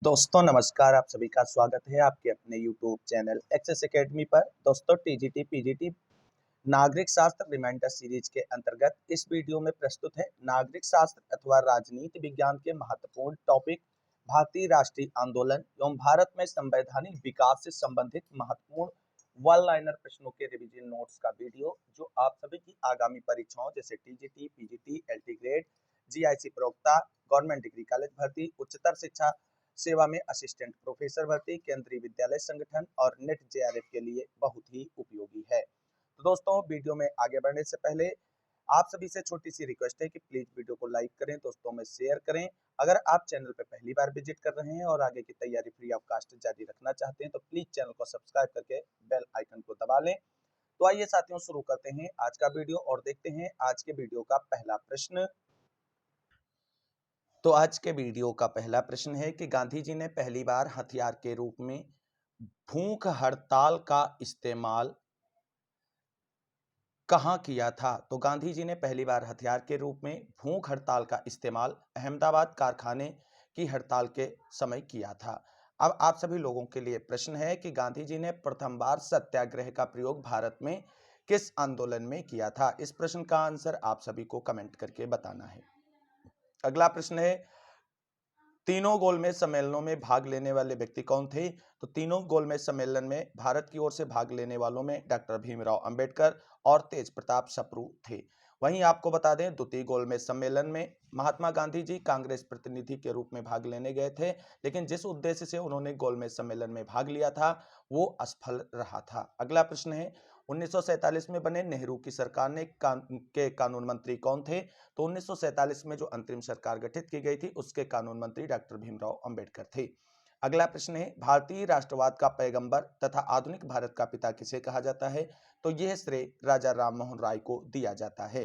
दोस्तों नमस्कार, आप सभी का स्वागत है आपके अपने यूट्यूब चैनल एक्सेस एकेडमी पर। दोस्तों टीजीटी पीजीटी नागरिक शास्त्र रिमाइंडर सीरीज के अंतर्गत इस वीडियो में प्रस्तुत है नागरिक शास्त्र अथवा राजनीति विज्ञान के महत्वपूर्ण टॉपिक भारतीय राष्ट्रीय आंदोलन एवं भारत में संवैधानिक विकास से संबंधित महत्वपूर्ण वन लाइनर प्रश्नों के रिवीजन नोट्स का वीडियो, जो आप सभी की आगामी परीक्षाओं जैसे TGT PGT LT grade GIC प्रवक्ता, गवर्नमेंट डिग्री कॉलेज भर्ती, उच्चतर शिक्षा सेवा में असिस्टेंट प्रोफेसर भर्ती, केंद्रीय विद्यालय संगठन और नेट जेआरएफ के लिए बहुत ही उपयोगी है। तो दोस्तों वीडियो में आगे बढ़ने से पहले आप सभी से छोटी सी रिक्वेस्ट है कि प्लीज वीडियो को लाइक करें, दोस्तों में शेयर करें। अगर आप चैनल पर पहली बार विजिट कर रहे हैं और आगे की तैयारी फ्री ऑफ कास्ट जारी रखना चाहते हैं तो प्लीज चैनल को सब्सक्राइब करके बेल आइकन को दबा लें। तो आइए साथियों शुरू करते हैं आज का वीडियो और देखते हैं आज के वीडियो का पहला प्रश्न। तो आज के वीडियो का पहला प्रश्न है कि गांधी जी ने पहली बार हथियार के रूप में भूख हड़ताल का इस्तेमाल कहाँ किया था? तो गांधी जी ने पहली बार हथियार के रूप में भूख हड़ताल का इस्तेमाल अहमदाबाद कारखाने की हड़ताल के समय किया था। अब आप सभी लोगों के लिए प्रश्न है कि गांधी जी ने प्रथम बार सत्याग्रह का प्रयोग भारत में किस आंदोलन में किया था? इस प्रश्न का आंसर आप सभी को कमेंट करके बताना है। अगला प्रश्न है तीनों गोलमेज सम्मेलनों में भाग लेने वाले व्यक्ति कौन थे? तो तीनों गोलमेज सम्मेलन में भारत की ओर से भाग लेने वालों में डॉक्टर भीमराव अंबेडकर और तेज प्रताप सप्रू थे। वहीं आपको बता दें द्वितीय गोलमेज सम्मेलन में महात्मा गांधी जी कांग्रेस प्रतिनिधि के रूप में भाग लेने गए थे, लेकिन जिस उद्देश्य से उन्होंने गोलमेज सम्मेलन में भाग लिया था वो असफल रहा था। अगला प्रश्न है 1947 में बने नेहरू की सरकार ने के कानून मंत्री कौन थे? तो 1947 में जो अंतरिम सरकार गठित की गई थी उसके कानून मंत्री डॉक्टर भीमराव अंबेडकर थे। अगला प्रश्न है भारतीय राष्ट्रवाद का पैगंबर तथा आधुनिक भारत का पिता किसे कहा जाता है? तो यह श्रेय राजा राम मोहन राय को दिया जाता है।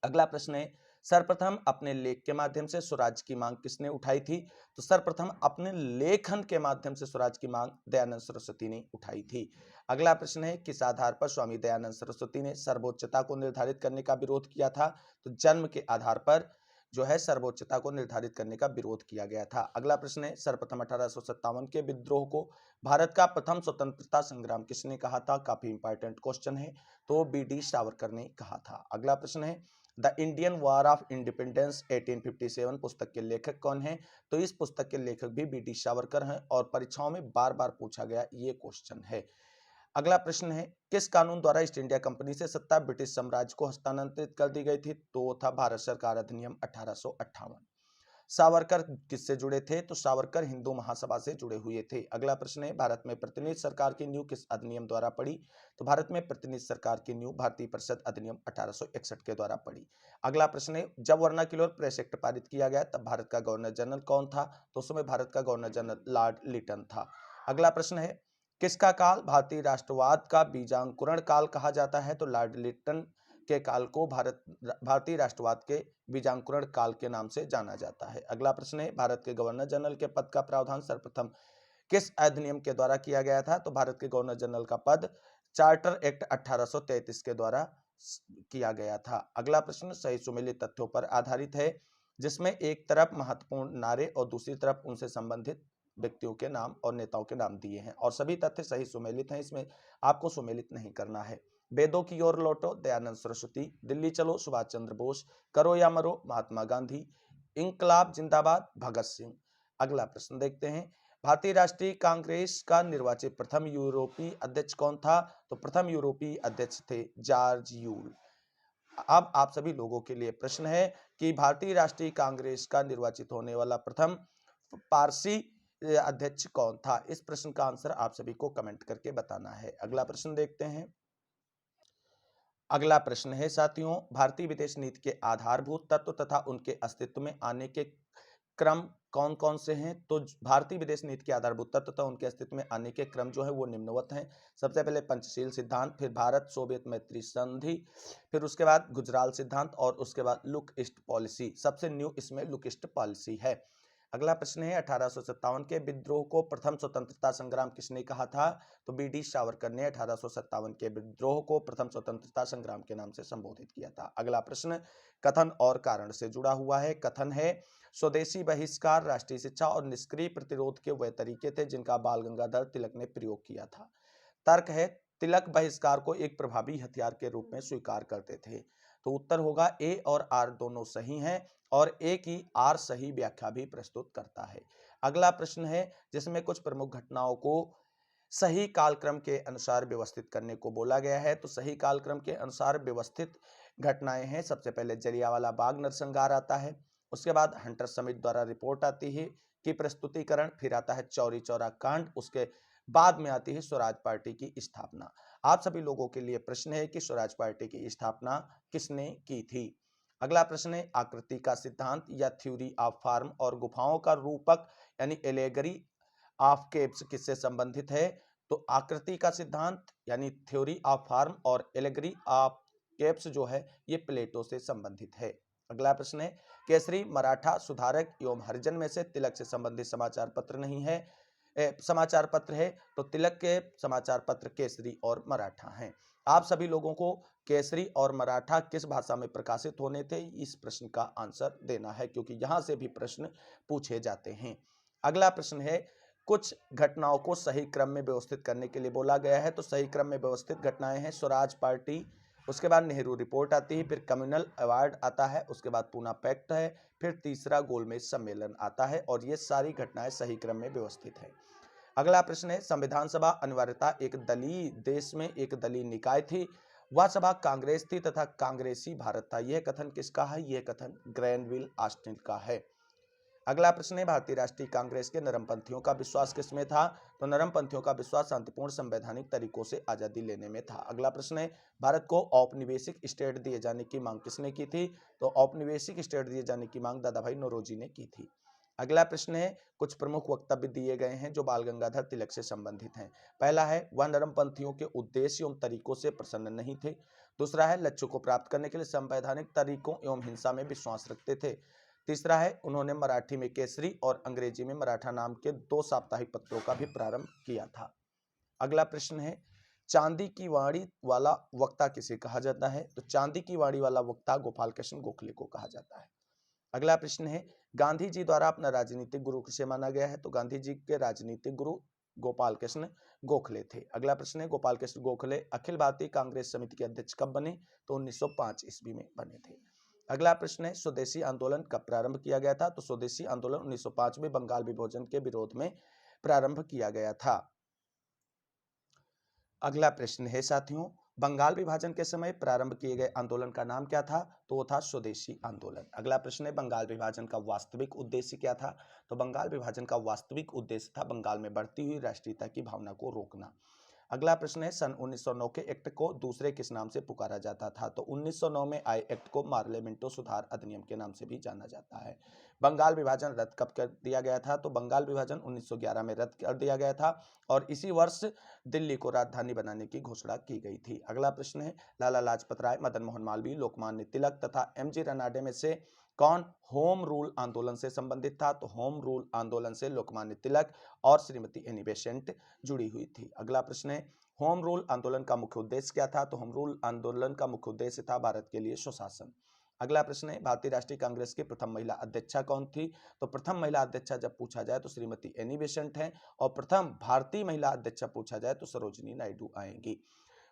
अगला प्रश्न है सर्वप्रथम अपने लेख के माध्यम से स्वराज की मांग किसने उठाई थी? तो सर्वप्रथम अपने लेखन के माध्यम से स्वराज की मांग दयानंद सरस्वती ने उठाई थी। अगला प्रश्न है किस आधार पर स्वामी दयानंद सरस्वती ने सर्वोच्चता को निर्धारित करने का विरोध किया था? तो जन्म के आधार पर जो है सर्वोच्चता को निर्धारित करने का विरोध किया गया था। अगला प्रश्न है सर्वप्रथम 1857 के विद्रोह को भारत का प्रथम स्वतंत्रता संग्राम किसने कहा था? काफी इंपॉर्टेंट क्वेश्चन है, तो बी डी सावरकर ने कहा था। अगला प्रश्न है the Indian war of independence 1857 पुस्तक के लेखक कौन है? तो इस पुस्तक के लेखक भी बी डी सावरकर हैं और परीक्षाओं में बार बार पूछा गया ये क्वेश्चन है। अगला प्रश्न है किस कानून द्वारा ईस्ट इंडिया कंपनी से सत्ता ब्रिटिश साम्राज्य को हस्तांतरित कर दी गई थी? तो वो था भारत सरकार अधिनियम 1858। सावरकर किससे जुड़े थे? तो सावरकर हिंदू महासभा से जुड़े हुए थे। अगला प्रश्न है भारत में प्रतिनिधि सरकार की नींव किस अधिनियम द्वारा पड़ी? तो भारत में प्रतिनिधि सरकार की नींव भारतीय परिषद अधिनियम 1861 के द्वारा पड़ी। अगला प्रश्न है जब वर्नाक्युलर प्रेस एक्ट पारित किया गया तब भारत का गवर्नर जनरल कौन था? तो उस समय भारत का गवर्नर जनरल लॉर्ड लिटन था। अगला प्रश्न है किसका काल भारतीय राष्ट्रवाद का बीजांकुरण काल कहा जाता है? तो लॉर्ड लिटन के काल को भारतीय राष्ट्रवाद के बीजांकुरण काल के नाम से जाना जाता है। अगला प्रश्न है भारत के गवर्नर जनरल के पद का प्रावधान सर्वप्रथम किस अधिनियम के द्वारा किया गया था? तो भारत के गवर्नर जनरल का पद चार्टर एक्ट 1833 के द्वारा किया गया था। अगला प्रश्न सही सुमेलित तथ्यों पर आधारित है, जिसमें एक तरफ महत्वपूर्ण नारे और दूसरी तरफ उनसे संबंधित व्यक्तियों के नाम और नेताओं के नाम दिए हैं और सभी तथ्य सही सुमेलित हैं, इसमें आपको सुमेलित नहीं करना है। वेदों की ओर लौटो दयानंद सरस्वती, दिल्ली चलो सुभाष चंद्र बोस, करो या मरो महात्मा गांधी, इंकलाब जिंदाबाद भगत सिंह। अगला प्रश्न देखते हैं भारतीय राष्ट्रीय कांग्रेस का निर्वाचित प्रथम यूरोपीय अध्यक्ष कौन था? तो प्रथम यूरोपीय अध्यक्ष थे जॉर्ज यूल। अब आप सभी लोगों के लिए प्रश्न है कि भारतीय राष्ट्रीय कांग्रेस का निर्वाचित होने वाला प्रथम पारसी अध्यक्ष कौन था? इस प्रश्न का आंसर आप सभी को कमेंट करके बताना है। अगला प्रश्न देखते हैं। अगला प्रश्न है साथियों भारतीय विदेश नीति के आधारभूत तत्व तथा उनके अस्तित्व में आने के क्रम कौन कौन से हैं? तो भारतीय विदेश नीति के आधारभूत तत्व तथा उनके अस्तित्व में आने के क्रम जो है वो निम्नवत हैं। सबसे पहले पंचशील सिद्धांत, फिर भारत सोवियत मैत्री संधि, फिर उसके बाद गुजराल सिद्धांत और उसके बाद लुक ईस्ट पॉलिसी। सबसे न्यू इसमें लुक ईस्ट पॉलिसी है। अगला प्रश्न है 1857 के विद्रोह को प्रथम स्वतंत्रता संग्राम किसने कहा था? तो बी डी सावरकर ने 1857 के विद्रोह को प्रथम स्वतंत्रता संग्राम के नाम से संबोधित किया था। अगला प्रश्न कथन और कारण से जुड़ा हुआ है। कथन है स्वदेशी बहिष्कार, राष्ट्रीय शिक्षा और निष्क्रिय प्रतिरोध के वे तरीके थे जिनका बाल गंगाधर तिलक ने प्रयोग किया था। तर्क है, तिलक बहिष्कार को एक प्रभावी हथियार के रूप में स्वीकार करते थे। तो उत्तर होगा ए और आर दोनों सही हैं और ए की आर सही व्याख्या भी प्रस्तुत करता है। अगला प्रश्न है जिसमें कुछ प्रमुख घटनाओं को सही कालक्रम के अनुसार व्यवस्थित करने को बोला गया है। तो सही कालक्रम के अनुसार व्यवस्थित घटनाएं हैं, सबसे पहले जलियांवाला बाग नरसंहार आता है, उसके बाद हंटर समिति द्वारा रिपोर्ट आती है कि प्रस्तुतिकरण, फिर आता है चौरी चौरा कांड, उसके बाद में आती है स्वराज पार्टी की स्थापना। आप सभी लोगों के लिए प्रश्न है कि स्वराज पार्टी की स्थापना किसने की थी। अगला प्रश्न है, आकृति का सिद्धांत या थ्योरी ऑफ फॉर्म और गुफाओं का रूपक यानी एलेगरी ऑफ केव्स किससे संबंधित है। तो आकृति का सिद्धांत यानी थ्योरी ऑफ फॉर्म और एलेगरी ऑफ केव्स जो है ये प्लेटो से संबंधित है। अगला प्रश्न है, केसरी मराठा सुधारक एवं हरिजन में से तिलक से संबंधित समाचार पत्र नहीं है, समाचार पत्र है। तो तिलक के समाचार पत्र केसरी और मराठा हैं। आप सभी लोगों को केसरी और मराठा किस भाषा में प्रकाशित होने थे, इस प्रश्न का आंसर देना है क्योंकि यहां से भी प्रश्न पूछे जाते हैं। अगला प्रश्न है, कुछ घटनाओं को सही क्रम में व्यवस्थित करने के लिए बोला गया है। तो सही क्रम में व्यवस्थित घटनाएं हैं स्वराज पार्टी, उसके बाद नेहरू रिपोर्ट आती है, फिर कम्युनल अवार्ड आता है, उसके बाद पूना पैक्ट है, फिर तीसरा गोलमेज सम्मेलन आता है और ये सारी घटनाएं सही क्रम में व्यवस्थित है। अगला प्रश्न है, संविधान सभा अनिवार्यता एक दलीय देश में एक दलीय निकाय थी, वह सभा कांग्रेस थी तथा कांग्रेसी भारत था। यह कथन किसका है, यह कथन ग्रैनविल ऑस्टिन का है। अगला प्रश्न है, भारतीय राष्ट्रीय कांग्रेस के नरमपंथियों का विश्वास किसमें था। तो नरमपंथियों का विश्वास शांतिपूर्ण संवैधानिक तरीकों से आजादी लेने में था। अगला प्रश्न है, भारत को औपनिवेशिक स्टेट दिए जाने की मांग किसने की थी। तो औपनिवेशिक स्टेट दिए जाने की मांग दादा भाई नौरोजी ने की थी। अगला प्रश्न है, कुछ प्रमुख वक्तव्य दिए गए हैं जो बाल गंगाधर तिलक से संबंधित हैं। पहला है, वह नरमपंथियों के उद्देश्य एवं तरीकों से प्रसन्न नहीं थे। दूसरा है, लक्ष्यों को प्राप्त करने के लिए संवैधानिक तरीकों एवं हिंसा में विश्वास रखते थे। तीसरा है, उन्होंने मराठी में केसरी और अंग्रेजी में मराठा नाम के 2 साप्ताहिक पत्रों का भी प्रारंभ किया था। अगला प्रश्न है, चांदी की वाणी वाला वक्ता किसे कहा जाता है। तो चांदी की वाणी वाला वक्ता गोपाल कृष्ण गोखले को कहा जाता है। अगला प्रश्न है, गांधी जी द्वारा अपना राजनीतिक गुरु किसे माना गया है। तो गांधी जी के राजनीतिक गुरु गोपाल कृष्ण गोखले थे। अगला प्रश्न है, गोपाल कृष्ण गोखले अखिल भारतीय कांग्रेस समिति के अध्यक्ष कब बने। तो 1905 ईस्वी में बने थे। अगला प्रश्न है, स्वदेशी आंदोलन कब प्रारंभ किया गया था। तो स्वदेशी आंदोलन 1905 में बंगाल विभाजन के विरोध में प्रारंभ किया गया था। अगला प्रश्न है साथियों, बंगाल विभाजन के समय प्रारंभ किए गए आंदोलन का नाम क्या था। तो वो था स्वदेशी आंदोलन। अगला प्रश्न है, बंगाल विभाजन का वास्तविक उद्देश्य क्या था। तो बंगाल विभाजन का वास्तविक उद्देश्य था बंगाल में बढ़ती हुई राष्ट्रीयता की भावना को रोकना। अगला प्रश्न है, सन 1909 के एक्ट को दूसरे किस नाम से पुकारा जाता था। तो 1909 में आए एक्ट को मार्लेमेंटो सुधार अधिनियम के नाम से भी जाना जाता है। बंगाल विभाजन रद्द कब कर दिया गया था। तो बंगाल विभाजन 1911 में रद्द कर दिया गया था और इसी वर्ष दिल्ली को राजधानी बनाने की घोषणा की गई थी। अगला प्रश्न है, लाला लाजपत राय, मदन मोहन मालवीय, लोकमान्य तिलक तथा एमजी रनाडे में से कौन होम रूल आंदोलन से संबंधित था। तो होम रूल आंदोलन से लोकमान्य तिलक और श्रीमती एनी बेसेंट जुड़ी हुई थी। अगला प्रश्न है, होम रूल आंदोलन का मुख्य उद्देश्य क्या था। तो होम रूल आंदोलन का मुख्य उद्देश्य था भारत के लिए स्वशासन। अगला प्रश्न है, भारतीय राष्ट्रीय कांग्रेस की प्रथम महिला अध्यक्षा कौन थी। तो प्रथम महिला अध्यक्षा जब पूछा जाए तो श्रीमती एनी बेसेंट है और प्रथम भारतीय महिला अध्यक्षा पूछा जाए तो सरोजिनी नायडू आएंगी।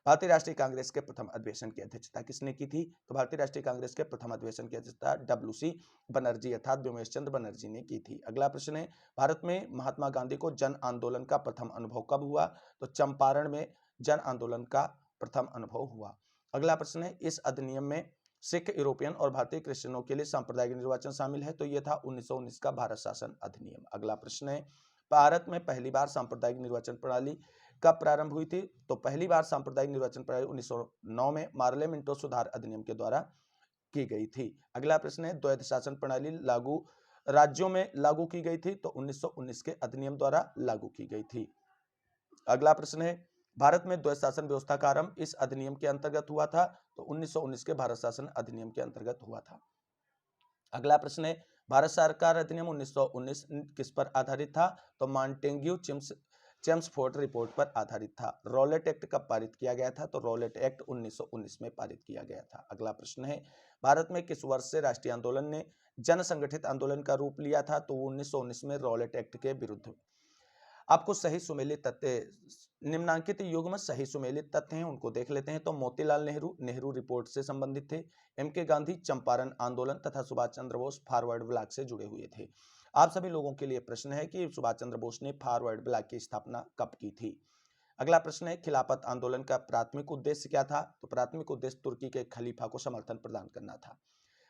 भारतीय राष्ट्रीय कांग्रेस के प्रथम अधिवेशन की अध्यक्षता किसने की थी। तो भारतीय राष्ट्रीय कांग्रेस के प्रथम अधिवेशन की अध्यक्षता डब्ल्यूसी बनर्जी अर्थात व्योमेश चंद्र बनर्जी ने की थी। अगला प्रश्न है, भारत में महात्मा गांधी को जन आंदोलन का प्रथम अनुभव कब हुआ। तो चंपारण में जन आंदोलन का प्रथम अनुभव हुआ। अगला प्रश्न है, इस अधिनियम में सिख, यूरोपियन और भारतीय क्रिश्चियनों के लिए सांप्रदायिक निर्वाचन शामिल है। तो यह था 1919 का भारत शासन अधिनियम। अगला प्रश्न है, भारत में पहली बार सांप्रदायिक निर्वाचन प्रणाली कब प्रारंभ हुई थी। तो पहली बार सांप्रदायिक निर्वाचन प्रणाली 1909 में मार्लेमेंटो सुधार अधिनियम के द्वारा की गई थी। अगला प्रश्न है, द्वैध शासन प्रणाली लागू राज्यों में लागू की गई थी। तो 1919 के अधिनियम द्वारा लागू की गई थी। अगला प्रश्न है, भारत में द्वैध शासन व्यवस्था का आरंभ इस अधिनियम के अंतर्गत हुआ था। तो 1919 के भारत शासन अधिनियम के अंतर्गत हुआ था। अगला प्रश्न है, भारत सरकार अधिनियम 1919 किस पर आधारित था। तो मॉन्टेग्यू चेम्सफोर्ड रिपोर्ट पर आधारित था। रॉलेट एक्ट कब पारित किया गया था? तो रॉलेट एक्ट 1919 में पारित किया गया था। अगला प्रश्न है, भारत में किस वर्ष से राष्ट्रीय आंदोलन ने जन संगठित आंदोलन का रूप लिया था? तो 1919 में रॉलेट एक्ट के विरुद्ध। आपको सही सुमेलित तथ्य निम्नांकित युग में सही सुमेलित तथ्य हैं, उनको देख लेते हैं। तो मोतीलाल नेहरू नेहरू रिपोर्ट से संबंधित थे। एम के गांधी चंपारण आंदोलन तथा सुभाष चंद्र बोस फॉरवर्ड ब्लॉक से जुड़े हुए थे। आप सभी लोगों के लिए प्रश्न है कि सुभाष चंद्र बोस ने फॉरवर्ड ब्लॉक की स्थापना कब की थी? अगला प्रश्न है, खिलाफत आंदोलन का प्राथमिक उद्देश्य क्या था? तो प्राथमिक उद्देश्य तुर्की के खलीफा को समर्थन प्रदान करना था।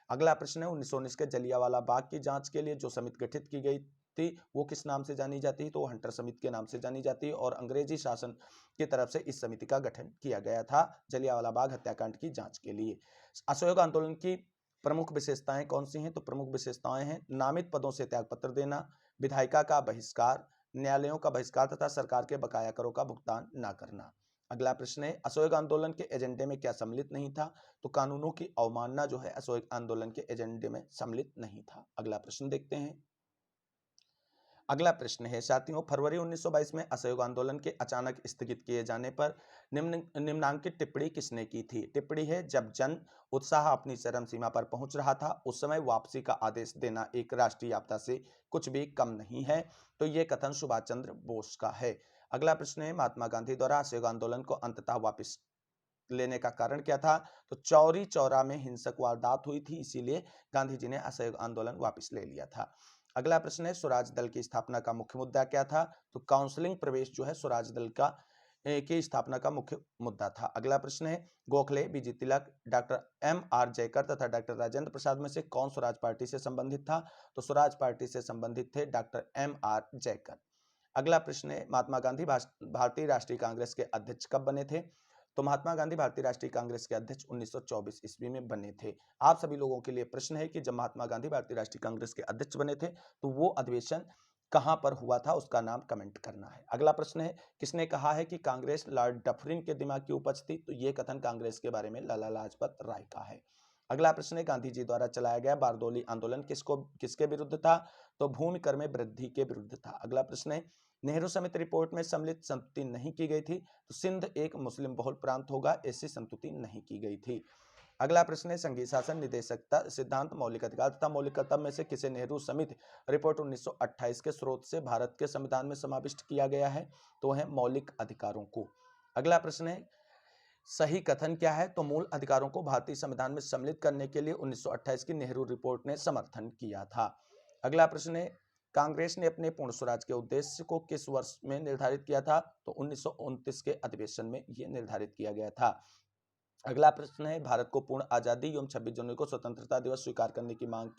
अगला प्रश्न है, 1919 के जलियांवाला बाग की जांच के लिए जो समिति गठित की गई थी वो किस नाम से जानी जाती है? तो हंटर समिति के नाम से जानी जाती है और अंग्रेजी शासन की तरफ से इस समिति का गठन किया गया था जलियांवाला बाग हत्याकांड की जांच के लिए। असहयोग आंदोलन की प्रमुख विशेषताएं कौन सी हैं? तो प्रमुख विशेषताएं हैं नामित पदों से त्यागपत्र देना, विधायिका का बहिष्कार, न्यायालयों का बहिष्कार तथा सरकार के बकाया करों का भुगतान न करना। अगला प्रश्न है, असहयोग आंदोलन के एजेंडे में क्या सम्मिलित नहीं था? तो कानूनों की अवमानना जो है असहयोग आंदोलन के एजेंडे में सम्मिलित नहीं था। अगला प्रश्न देखते हैं। अगला प्रश्न है साथियों, फरवरी 1922 में असहयोग आंदोलन के अचानक स्थगित किए जाने पर निम्नांकित टिप्पणी किसने की थी? टिप्पणी है, जब जन उत्साह अपनी चरम सीमा पर पहुंच रहा था उस समय वापसी का आदेश देना एक राष्ट्रीय आपदा से कुछ भी कम नहीं है। तो ये कथन सुभाष चंद्र बोस का है। अगला प्रश्न है, महात्मा गांधी द्वारा असहयोग आंदोलन को अंततः वापस लेने का कारण क्या था? तो चौरी चौरा में हिंसक वारदात हुई थी, इसीलिए गांधी जी ने असहयोग आंदोलन वापस ले लिया था। अगला प्रश्न है, स्वराज दल की स्थापना का मुख्य मुद्दा क्या था? तो काउंसलिंग प्रवेश जो है स्वराज दल का की स्थापना का मुख्य मुद्दा था। अगला प्रश्न है, गोखले, बीजी तिलक, डॉक्टर M.R. जयकर तथा डॉक्टर राजेंद्र प्रसाद में से कौन स्वराज पार्टी से संबंधित था? तो स्वराज पार्टी से संबंधित थे डॉक्टर M.R. जयकर। अगला प्रश्न है, महात्मा गांधी भारतीय राष्ट्रीय कांग्रेस के अध्यक्ष कब बने थे? तो महात्मा गांधी भारतीय राष्ट्रीय कांग्रेस के अध्यक्ष 1924 ईस्वी में बने थे। आप सभी लोगों के लिए प्रश्न है कि जब महात्मा गांधी भारतीय राष्ट्रीय कांग्रेस के अध्यक्ष बने थे तो वो अधिवेशन कहां पर हुआ था, उसका नाम कमेंट करना है। अगला प्रश्न है, किसने कहा है कि कांग्रेस लॉर्ड डफरिन के दिमाग की उपज थी? तो ये कथन कांग्रेस के बारे में लाला लाजपत राय का है। अगला प्रश्न है, गांधी जी द्वारा चलाया गया बारदोली आंदोलन किसके विरुद्ध था? तो भूमि कर में वृद्धि के विरुद्ध था। अगला प्रश्न है, नेहरू समिति रिपोर्ट में सम्मिलित संतुति नहीं की गई थी, तो सिंध एक मुस्लिम बहुल प्रांत होगा, ऐसी संतुति नहीं की गई थी। अगला प्रश्न है, संघीय शासन, निदेशकता सिद्धांत, मौलिक अधिकार तथा मौलिक कर्तव्य में से किसे नेहरू समिति रिपोर्ट 1928 के स्रोत से भारत के संविधान में समाविष्ट किया गया है? तो है मौलिक अधिकारों को। अगला प्रश्न है, सही कथन क्या है? तो मूल अधिकारों को भारतीय संविधान में सम्मिलित करने के लिए 1928 की नेहरू रिपोर्ट ने समर्थन किया था। अगला प्रश्न है, कांग्रेस ने अपने पूर्ण स्वराज के उद्देश्य को किस वर्ष में निर्धारित किया था? तो 1929 के अधिवेशन में यह निर्धारित किया गया था। अगला प्रश्न है, भारत को पूर्ण आजादी एवं 26 जनवरी को स्वतंत्रता दिवस स्वीकार करने की मांग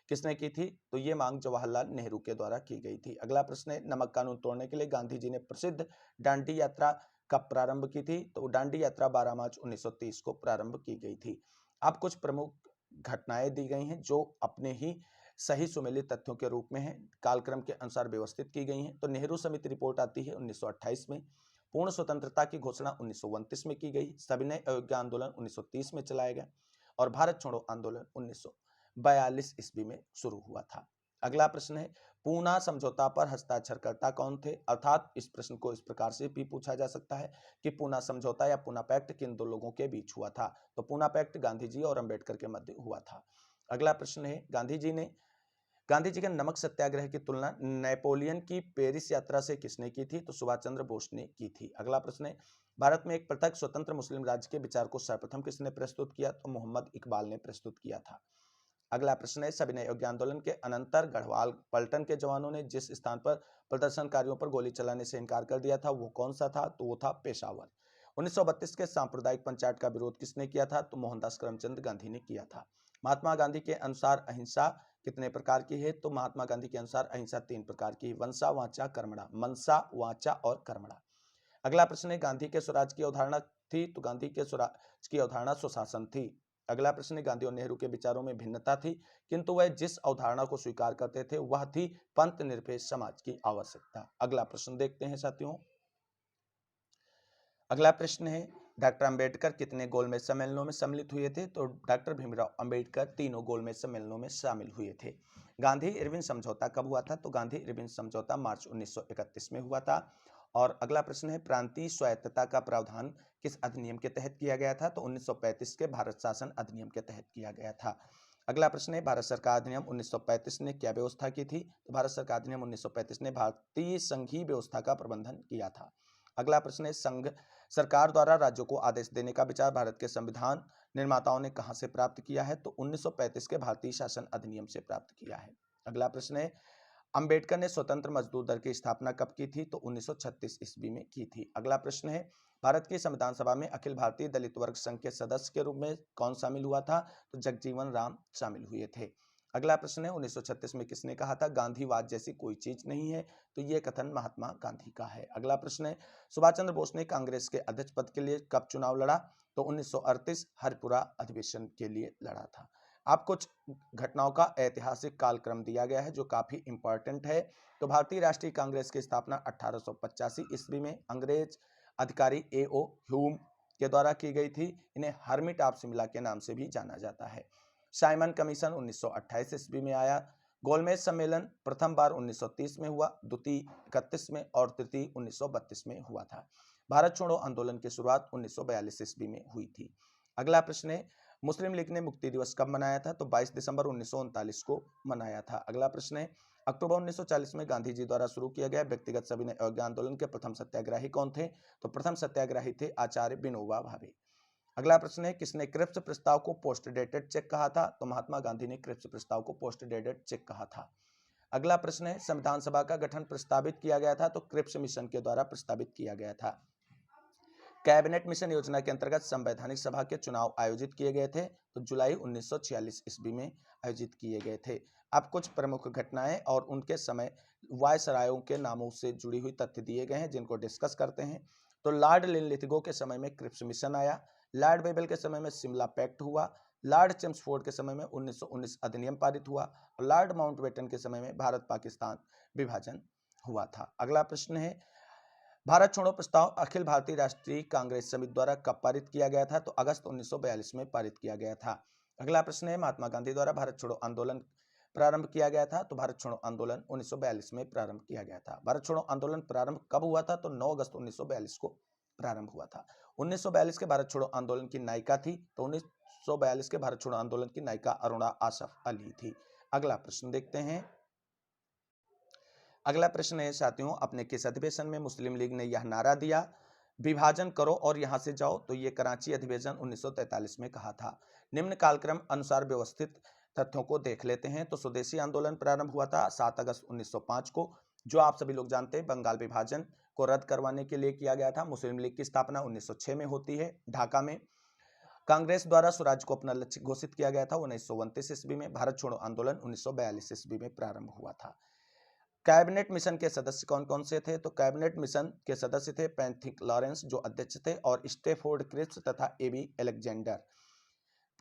किसने की थी? तो ये मांग जवाहरलाल नेहरू के द्वारा की गई थी। अगला प्रश्न है, नमक कानून तोड़ने के लिए गांधी जी ने प्रसिद्ध दांडी यात्रा कब प्रारंभ की थी? तो दांडी यात्रा 12 मार्च 1930 को प्रारंभ की गई थी। अब कुछ प्रमुख घटनाएं दी गई हैं जो अपने ही सही सुमेलित तथ्यों के रूप में है, कालक्रम के अनुसार व्यवस्थित की गई हैं। तो नेहरू समिति रिपोर्ट आती है 1928 में, पूर्ण स्वतंत्रता की घोषणा 1929 में की गई, सविनय अवज्ञा आंदोलन 1930 में चलाया गया और भारत छोड़ो आंदोलन 1942 ईस्वी में शुरू हुआ था। अगला प्रश्न है, पूना समझौता पर हस्ताक्षरकर्ता कौन थे? अर्थात इस प्रश्न को इस प्रकार से भी पूछा जा सकता है कि पूना समझौता या पूना पैक्ट किन दो लोगों के बीच हुआ था? तो पूना पैक्ट गांधी जी और अंबेडकर के मध्य हुआ था। अगला प्रश्न है, गांधी जी के नमक सत्याग्रह की तुलना नेपोलियन की पेरिस यात्रा से किसने की थी? तो सुभाष चंद्र बोस ने की थी। अगला प्रश्न है, भारत में एक पृथक स्वतंत्र मुस्लिम राज्य के विचार को सर्वप्रथम किसने प्रस्तुत किया? तो मोहम्मद इकबाल ने प्रस्तुत किया था। अगला प्रश्न है, सविनय अवज्ञा आंदोलन के अनंतर गढ़वाल पलटन के जवानों ने जिस स्थान पर प्रदर्शनकारियों पर गोली चलाने से इनकार कर दिया था वो कौन सा था? तो वो था पेशावर। 1932 के सांप्रदायिक पंचायत का विरोध किसने किया था? तो मोहनदास करमचंद गांधी ने किया था। महात्मा गांधी के अनुसार अहिंसा कितने प्रकार की है? तो महात्मा गांधी के अनुसार अहिंसा 3 प्रकार की है, वंसा, वाचा, कर्मणा। मनसा, वाचा और कर्मणा। अगला प्रश्न है, गांधी के स्वराज की अवधारणा थी? तो गांधी के स्वराज की अवधारणा सुशासन थी। अगला प्रश्न है, गांधी और नेहरू के विचारों में भिन्नता थी किंतु वह जिस अवधारणा को स्वीकार करते थे वह थी पंथ निरपेक्ष समाज की आवश्यकता। अगला प्रश्न देखते हैं साथियों। अगला प्रश्न है, डॉक्टर अंबेडकर कितने गोलमेज सम्मेलनों में सम्मिलित हुए थे? तो डॉक्टर भीमराव अंबेडकर तीनों गोलमेज सम्मेलनों में शामिल हुए थे। गांधी इरविन समझौता कब हुआ था? तो गांधी इरविन समझौता मार्च 1931 में हुआ था और अगला प्रश्न है, प्रांतीय स्वायत्तता का प्रावधान किस अधिनियम के तहत किया गया था? तो 1935 के भारत शासन अधिनियम के तहत किया गया था। अगला प्रश्न है, भारत सरकार अधिनियम 1935 ने क्या व्यवस्था की थी? तो भारत सरकार अधिनियम 1935 ने भारतीय संघीय व्यवस्था का प्रबंधन किया था। अगला प्रश्न है, संघ सरकार द्वारा राज्यों को आदेश देने का विचार भारत के संविधान निर्माताओं ने कहां से प्राप्त किया है? तो 1935 के भारतीय शासन अधिनियम से प्राप्त किया है। अगला प्रश्न है, अंबेडकर ने स्वतंत्र मजदूर दल की स्थापना कब की थी? तो 1936 ईस्वी में की थी। अगला प्रश्न है, भारत की संविधान सभा में अखिल भारतीय दलित वर्ग संघ के सदस्य के रूप में कौन शामिल हुआ था? तो जगजीवन राम शामिल हुए थे। अगला प्रश्न है, 1936 में किसने कहा था गांधीवाद जैसी कोई चीज नहीं है? तो यह कथन महात्मा गांधी का है। अगला प्रश्न है, सुभाष चंद्र बोस ने कांग्रेस के अध्यक्ष पद के लिए कब चुनाव लड़ा? तो 1938 हरिपुरा अधिवेशन के लिए लड़ा था। आप कुछ घटनाओं का ऐतिहासिक कालक्रम दिया गया है जो काफी इंपॉर्टेंट है। तो भारतीय राष्ट्रीय कांग्रेस की स्थापना 1885 ईस्वी में अंग्रेज अधिकारी A.O. ह्यूम के द्वारा की गई थी। इन्हें हर्मिट ऑफ शिमला के नाम से भी जाना जाता है। साइमन कमीशन 1928 ईस्वी में आया। गोलमेज सम्मेलन प्रथम बार 1930 में हुआ, द्वितीय 31 में और तृतीय 1932 में हुआ था। भारत छोड़ो आंदोलन की शुरुआत 1942 ईस्वी में हुई थी। अगला प्रश्न है, मुस्लिम लीग ने मुक्ति दिवस कब मनाया था? तो 22 दिसंबर 1939 को मनाया था। अगला प्रश्न है, अक्टूबर 1940 में गांधी जी द्वारा शुरू किया गया व्यक्तिगत सविनय अवज्ञा आंदोलन के प्रथम सत्याग्रही कौन थे? तो प्रथम सत्याग्रही थे आचार्य विनोबा भावे। अगला प्रश्न है, किसने क्रिप्स प्रस्ताव को पोस्ट डेटेड चेक कहा था? तो महात्मा गांधी ने क्रिप्स प्रस्ताव को पोस्ट डेटेड चेक कहा था। अगला प्रश्न है, संविधान सभा का गठन प्रस्तावित किया गया था? तो क्रिप्स मिशन के द्वारा प्रस्तावित किया गया था। कैबिनेट मिशन योजना के अंतर्गत संवैधानिक सभा के चुनाव आयोजित किए गए थे? तो जुलाई 1946 ईस्वी में आयोजित किए गए थे। अब कुछ प्रमुख घटनाएं और उनके समय वायसरायों के नामों से जुड़ी हुई तथ्य दिए गए हैं जिनको डिस्कस करते हैं। तो लॉर्ड लिनलिथगो के समय में क्रिप्स मिशन आया, लॉर्ड बेबल के समय में शिमला पैक्ट हुआ, लॉर्ड चेम्सफोर्ड के समय में 1919 अधिनियम पारित हुआ और लॉर्ड माउंटबेटन के समय में भारत पाकिस्तान विभाजन हुआ था। अगला प्रश्न है, भारत छोड़ो प्रस्ताव अखिल भारतीय राष्ट्रीय कांग्रेस समिति द्वारा कब पारित किया गया था? तो अगस्त 1942 में पारित किया गया था। अगला प्रश्न है, महात्मा गांधी द्वारा भारत छोड़ो आंदोलन प्रारंभ किया गया था? तो भारत छोड़ो आंदोलन 1942 में प्रारंभ किया गया था। भारत छोड़ो आंदोलन प्रारंभ कब हुआ था? तो 9 अगस्त 1942 को प्रारंभ हुआ था। 1942 के भारत छोड़ो आंदोलन की नायिका थी? तो 1942 के भारत छोड़ो आंदोलन की नायिका अरुणा आसफ अली थी। अगला प्रश्न देखते हैं। अगला प्रश्न है साथियों, अपने किस अधिवेशन में मुस्लिम लीग ने यह नारा दिया, विभाजन करो और यहां से जाओ? तो ये कराची अधिवेशन 1943 में कहा था। निम्न कालक्रम अनुसार व्यवस्थित तथ्यों को देख लेते हैं। तो स्वदेशी आंदोलन प्रारंभ हुआ था 7 अगस्त 1905 को, जो आप सभी लोग जानते हैं बंगाल विभाजन को रद्द करवाने के लिए किया गया था। मुस्लिम लीग की स्थापना 1906 में होती है ढाका में। कांग्रेस द्वारा स्वराज को अपना लक्ष्य घोषित किया गया था 1929 ईस्वी में। भारत छोड़ो आंदोलन 1942 ईस्वी में प्रारंभ हुआ था। कैबिनेट मिशन के सदस्य कौन कौन से थे? तो कैबिनेट मिशन के सदस्य थे पैंथिक लॉरेंस जो अध्यक्ष थे और स्टेफोर्ड क्रिप्स तथा A B Alexander.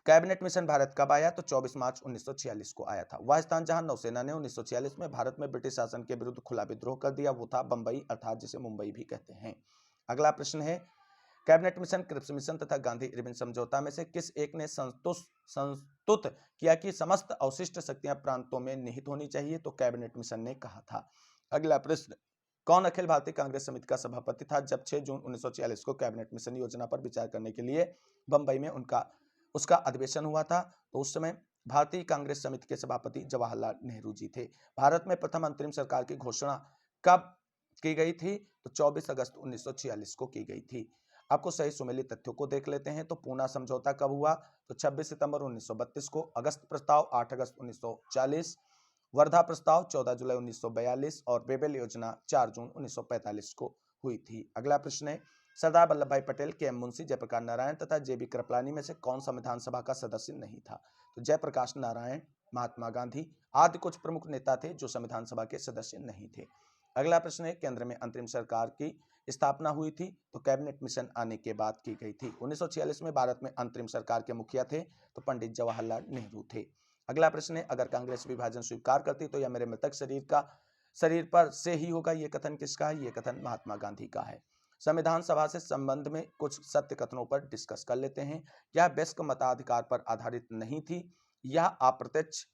Cabinet mission Bharat कब आया? तो 24 मार्च 1946 को आया था। वह स्थान जहां नौसेना ने 1946 में भारत में ब्रिटिश शासन के विरुद्ध खुला विद्रोह कर दिया वो था बंबई, अर्थात जिसे मुंबई भी कहते हैं। अगला प्रश्न है, कैबिनेट मिशन, क्रिप्स मिशन तथा गांधी इरविन समझौता में से किस एक ने संस्तुत किया कि समस्त अवशिष्ट शक्तियां प्रांतों में निहित होनी चाहिए? तो कैबिनेट मिशन ने कहा था। अगला प्रश्न, कौन अखिल भारतीय कांग्रेस समिति का सभापति था जब 6 जून 1946 को कैबिनेट मिशन योजना पर विचार करने के लिए बंबई में उसका अधिवेशन हुआ था? तो उस समय भारतीय कांग्रेस समिति के सभापति जवाहरलाल नेहरू जी थे। भारत में प्रथम अंतरिम सरकार की घोषणा कब की गई थी? तो 24 अगस्त 1946 को की गई थी। आपको सही सुमेलित तथ्यों को देख लेते हैं। तो पूना समझौता कब हुआ? तो 26 सितंबर 1932 को। अगस्त प्रस्ताव 8 अगस्त 1940, वर्धा प्रस्ताव 14 जुलाई 1942 और बेबेल योजना 4 जून 1945 को हुई थी। अगला प्रश्न है, सरदार वल्लभ भाई पटेल, के एम मुंशी, जयप्रकाश नारायण तथा जेबी कृपलानी में से कौन संविधान सभा का सदस्य नहीं था? तो जयप्रकाश नारायण, महात्मा गांधी आदि कुछ प्रमुख नेता थे जो संविधान सभा के सदस्य नहीं थे। अगला प्रश्न है, केंद्र में अंतरिम सरकार की स्थापना हुई थी? तो कैबिनेट मिशन आने के बाद की गई थी। 1946 में भारत में अंतरिम सरकार के मुखिया थे तो पंडित जवाहरलाल नेहरू थे। अगला प्रश्न है, अगर कांग्रेस विभाजन स्वीकार करती तो यह मेरे मृतक शरीर पर से ही होगा, यह कथन किसका है? यह कथन महात्मा गांधी का है। संविधान सभा से संबंध में कुछ सत्य कथनों पर डिस्कस कर लेते हैं। यह वयस्क मताधिकार पर आधारित नहीं थी, यह अप्रत्यक्ष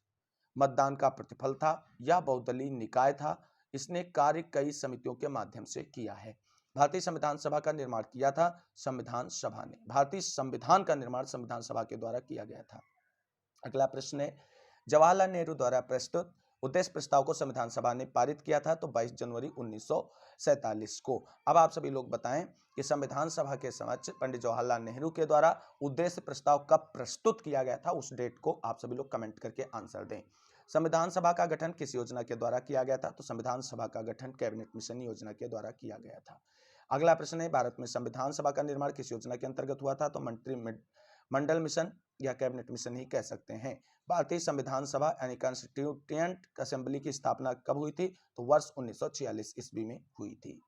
मतदान का प्रतिफल था, यह बहुदलीय निकाय था, इसने कार्य कई समितियों के माध्यम से किया है। भारतीय संविधान सभा का निर्माण किया था संविधान सभा ने। भारतीय संविधान का निर्माण संविधान सभा के द्वारा किया गया था। अगला प्रश्न है, जवाहरलाल नेहरू द्वारा प्रस्तुत उद्देश्य प्रस्ताव को संविधान सभा ने पारित किया था तो 22 जनवरी 1947 को। अब आप सभी लोग बताएं कि संविधान सभा के समक्ष पंडित जवाहरलाल नेहरू के द्वारा उद्देश्य प्रस्ताव कब प्रस्तुत किया गया था, उस डेट को आप सभी लोग कमेंट करके आंसर दें। संविधान सभा का गठन किस योजना के द्वारा किया गया था, तो संविधान सभा का गठन कैबिनेट मिशन योजना के द्वारा किया गया था। अगला प्रश्न है, भारत में संविधान सभा का निर्माण किस योजना के अंतर्गत हुआ था, तो मंत्रिमंडल मिशन या कैबिनेट मिशन ही कह सकते हैं। भारतीय संविधान सभा यानी कॉन्स्टिट्यूएंट असेंबली की स्थापना कब हुई थी, तो वर्ष 1946 ईस्वी में हुई थी।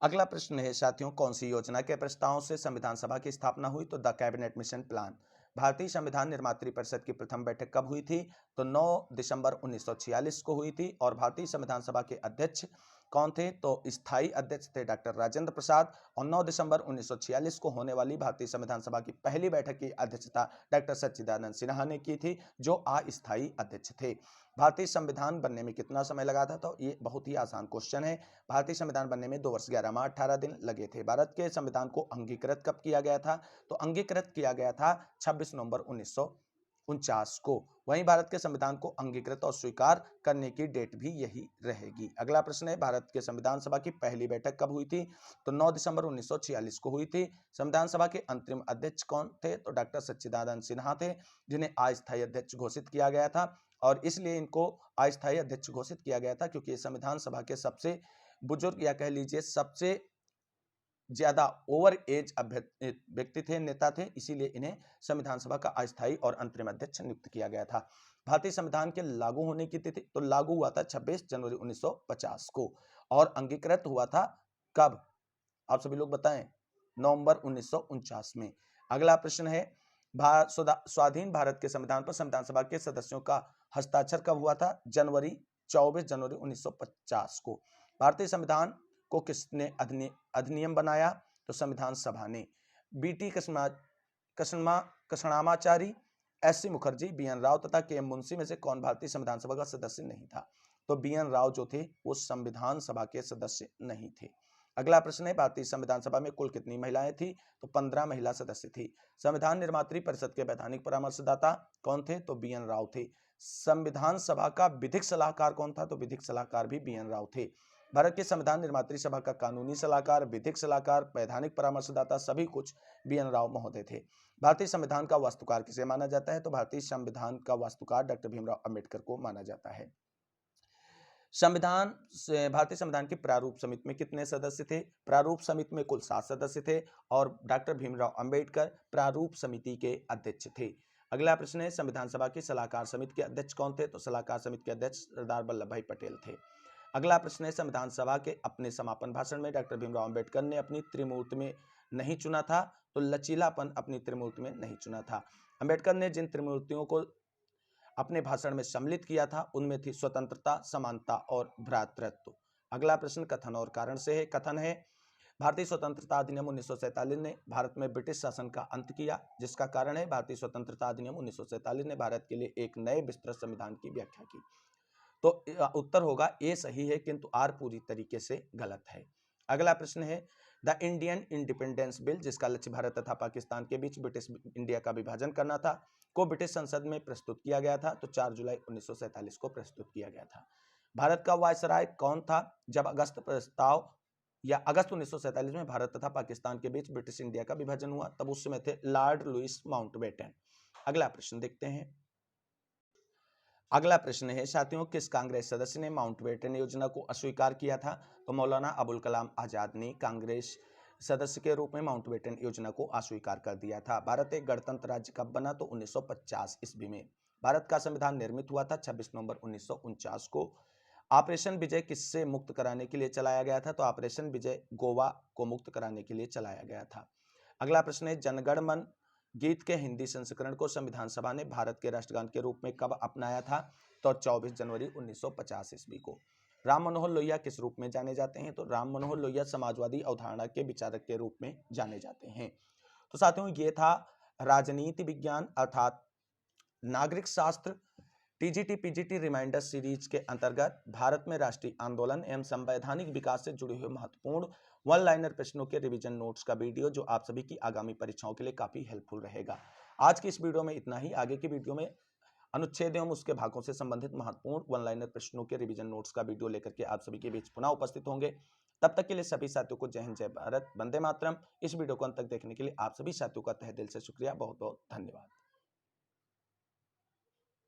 अगला प्रश्न है साथियों, कौन सी योजना के प्रस्ताव से संविधान सभा की स्थापना हुई, तो द कैबिनेट मिशन प्लान। भारतीय संविधान निर्मात्री परिषद की प्रथम बैठक कब हुई थी, तो 9 दिसंबर 1946 को हुई थी। और भारतीय संविधान सभा के अध्यक्ष कौन थे, तो स्थायी अध्यक्ष थे डॉक्टर राजेंद्र प्रसाद। और 9 दिसंबर 1946 को होने वाली भारतीय संविधान सभा की पहली बैठक की अध्यक्षता डॉक्टर सच्चिदानंद सिन्हा ने की थी, जो अस्थायी अध्यक्ष थे। भारतीय संविधान बनने में कितना समय लगा था, तो ये बहुत ही आसान क्वेश्चन है। भारतीय संविधान बनने में 2 वर्ष 11 माह 18 दिन लगे थे। भारत के संविधान को अंगीकृत कब किया गया था, तो अंगीकृत किया गया था 26 नवंबर 1949 को। वहीं भारत के संविधान को अंगीकृत और स्वीकार करने की डेट भी यही रहेगी। अगला प्रश्न है, भारत के संविधान सभा की पहली बैठक कब हुई थी, तो 9 दिसंबर 1946 को हुई थी। संविधान सभा के अंतरिम अध्यक्ष कौन थे, तो डॉक्टर सच्चिदानंद सिन्हा थे, जिन्हें अस्थायी अध्यक्ष घोषित किया गया था। और इसलिए इनको अस्थायी अध्यक्ष घोषित किया गया था क्योंकि ये संविधान सभा के सबसे बुजुर्ग या कह लीजिए सबसे ज्यादा ओवर एज व्यक्ति थे, नेता थे, इसीलिए इन्हें संविधान सभा का अस्थायी और अंतरिम अध्यक्ष नियुक्त किया गया था। भारतीय संविधान के लागू होने की तिथि, तो लागू हुआ था 26 जनवरी 1950 को। और अंगीकृत हुआ था कब, आप सभी लोग बताएं, नवंबर 1949 में। अगला प्रश्न है, स्वाधीन भारत के संविधान पर संविधान सभा के सदस्यों का हस्ताक्षर कब हुआ था, 24 जनवरी 1950 को। भारतीय संविधान को किसने अधिनियम बनाया, तो संविधान सभा ने। BT Krishnamachari, SC. Mukherjee, BN. Rao तथा के.एम. मुंशी में से कौन भारतीय संविधान सभा का सदस्य नहीं था, तो बी.एन. राव जो थे वो संविधान सभा के सदस्य नहीं थे। अगला प्रश्न है, भारतीय संविधान सभा में कुल कितनी महिलाएं थी, तो 15 महिला सदस्य थी। संविधान निर्मात्री परिषद के वैधानिक परामर्शदाता कौन थे, तो बी.एन. राव थे। संविधान सभा का विधिक सलाहकार कौन था, तो विधिक सलाहकार भी बी.एन. राव थे। भारत के संविधान निर्मात्री सभा का कानूनी सलाहकार, विधिक सलाहकार, वैधानिक परामर्शदाता सभी कुछ बी.एन. राव महोदय थे। भारतीय संविधान का वास्तुकार किसे माना जाता है, तो भारतीय संविधान का वास्तुकार डॉक्टर भीमराव अंबेडकर को माना जाता है। भारतीय संविधान की प्रारूप समिति में कितने सदस्य थे, प्रारूप समिति में कुल 7 सदस्य थे और डॉक्टर भीमराव अंबेडकर प्रारूप समिति के अध्यक्ष थे। अगला प्रश्न है, संविधान सभा की सलाहकार समिति के अध्यक्ष कौन थे, तो सलाहकार समिति के अध्यक्ष सरदार वल्लभ भाई पटेल थे। अगला प्रश्न है, संविधान सभा के अपने समापन भाषण में डॉक्टर भीमराव अंबेडकर ने अपनी त्रिमूर्ति में नहीं चुना था, तो लचीलापन अपनी त्रिमूर्ति में नहीं चुना था। अंबेडकर ने जिन त्रिमूर्तियों को अपने भाषण में सम्मिलित किया था उनमें थी स्वतंत्रता, समानता और भ्रातृत्व। अगला प्रश्न कथन और कारण से है। कथन है, भारतीय स्वतंत्रता अधिनियम 1947 ने भारत में ब्रिटिश शासन का अंत किया, जिसका कारण है भारतीय स्वतंत्रता अधिनियम 1947 ने भारत के लिए एक नए विस्तृत संविधान की व्याख्या की। तो उत्तर होगा ए सही है, किंतु आर पूरी तरीके से गलत है। अगला प्रश्न है, द इंडियन इंडिपेंडेंस बिल, जिसका लक्ष्य भारत तथा पाकिस्तान के बीच ब्रिटिश इंडिया का विभाजन करना था, को ब्रिटिश संसद में प्रस्तुत किया गया था, तो 4 जुलाई 1947 को प्रस्तुत किया गया था। भारत का वायसराय कौन था जब अगस्त 1947 में भारत तथा पाकिस्तान के बीच ब्रिटिश इंडिया का विभाजन हुआ, तब उस समय थे लॉर्ड लुईस माउंटबेटन। अगला प्रश्न देखते हैं। अगला प्रश्न है साथियों, किस कांग्रेस सदस्य ने माउंटबेटन योजना को अस्वीकार किया था, तो मौलाना अबुल कलाम आजाद ने कांग्रेस सदस्य के रूप में माउंटबेटन योजना को अस्वीकार कर दिया था। भारत एक गणतंत्र राज्य कब बना, तो 1950 ईस्वी में। भारत का संविधान निर्मित हुआ था 26 नवंबर 1949 को। ऑपरेशन विजय किससे मुक्त कराने के लिए चलाया गया था, तो ऑपरेशन विजय गोवा को मुक्त कराने के लिए चलाया गया था। अगला प्रश्न है, जनगण मन गीत के हिंदी संस्करण को संविधान सभा ने भारत के राष्ट्रगान के रूप में कब अपनाया था, तो 24 जनवरी 1950 ईस्वी को। राम मनोहर लोहिया किस रूप में जाने जाते हैं, तो राम मनोहर लोहिया समाजवादी अवधारणा के विचारक के रूप में जाने जाते हैं। तो साथियों, ये था राजनीति विज्ञान अर्थात नागरिक शास्त्र टीजीटी पीजीटी रिमाइंडर सीरीज के अंतर्गत भारत में राष्ट्रीय आंदोलन एवं संवैधानिक विकास से जुड़े हुए महत्वपूर्ण वन लाइनर प्रश्नों के रिवीजन नोट्स का वीडियो जो आप सभी की आगामी परीक्षाओं के लिए काफी हेल्पफुल रहेगा। आज की इस वीडियो में इतना ही। आगे की वीडियो में अनुच्छेद एवं उसके भागों से संबंधित महत्वपूर्ण वन लाइनर प्रश्नों के रिवीजन नोट्स का वीडियो लेकर के आप सभी के बीच पुनः उपस्थित होंगे। तब तक के लिए सभी साथियों को जय हिंद, जय भारत, वंदे मातरम। इस वीडियो को अंत तक देखने के लिए आप सभी साथियों का तहे दिल से शुक्रिया। बहुत बहुत धन्यवाद।